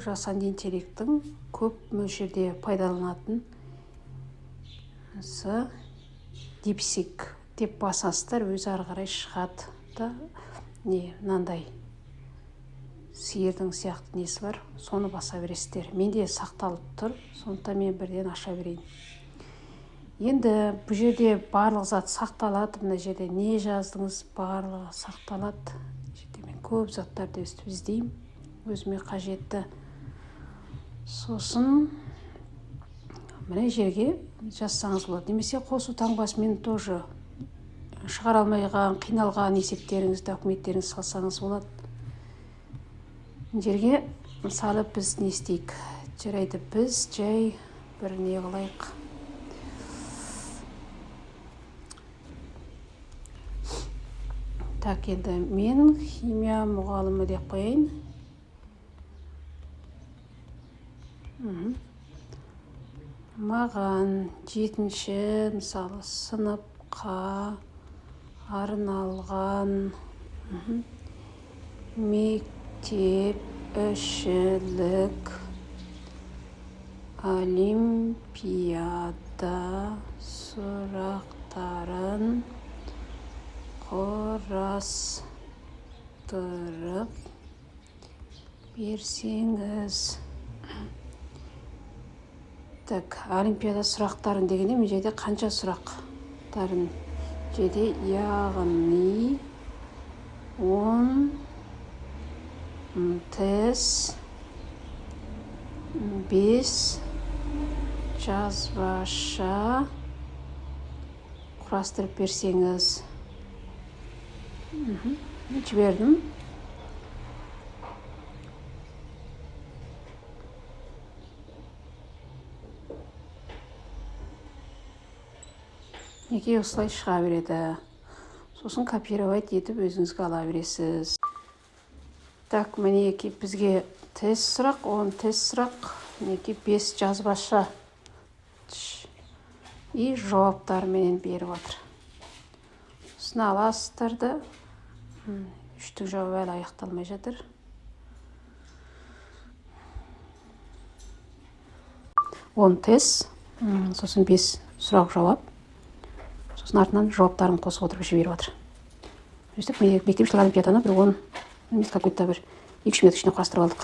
жасанды интеллекттің көп мөлшерде пайдаланатын дипсик деп басасыздар, өзі ары қарай шығады да, мынандай сиырдың сияқты несі бар, соны баса бересіздер. Менде сақталып тұр, сондықтан мен бірден аша берейін. Енді бұл жерде барлық зат сақталады. Мына жерде не жаздыңыз, барлығы сақталады. Мен көп заттарды өстіп іздеймін, өзіме қажетті. Сосын мына жерге жазсаңыз болады. Немесе қосу таңбасымен тоже шығара алмайған, қиналған есептеріңіз, документтеріңіз салсаңыз болады. Жерге мысалы біз не істейік? Жарайды, біз жай бір не қылайық. Так, енді мен химия мұғалімі деп қояйын. Маған 7-ші мысалы сыныпқа арналған мектеп ішілік олимпиада сұрақтарын құрастырып берсеңіз. Так, олимпиада сұрақтарын дегенде мен жерде қанша сұрақтарын жерде, яғни 10 тест, 5 жазбаша құрастырып берсеңіз. Жібердім. Неге осылай шыға береді. Сосын копировать етіп өзіңізге ала бересіз. Так, мінеки бізге тест сұрақ, 10 тест сұрақ, мінеки 5 жазбаша и жауаптарымен беріп отыр. Сосын аласыздарды. 3-тің жауабы әлі аяқталмай жатыр. Он тест, сосын 5 сұрақ жауап. Сосын артынан жауаптарын қосып отырып жіберіп отыр. Өстіп мектеп ішілік олимпиаданы бір 10 емес какой-то бір 2-3 минут ішінде құрастырып алдық.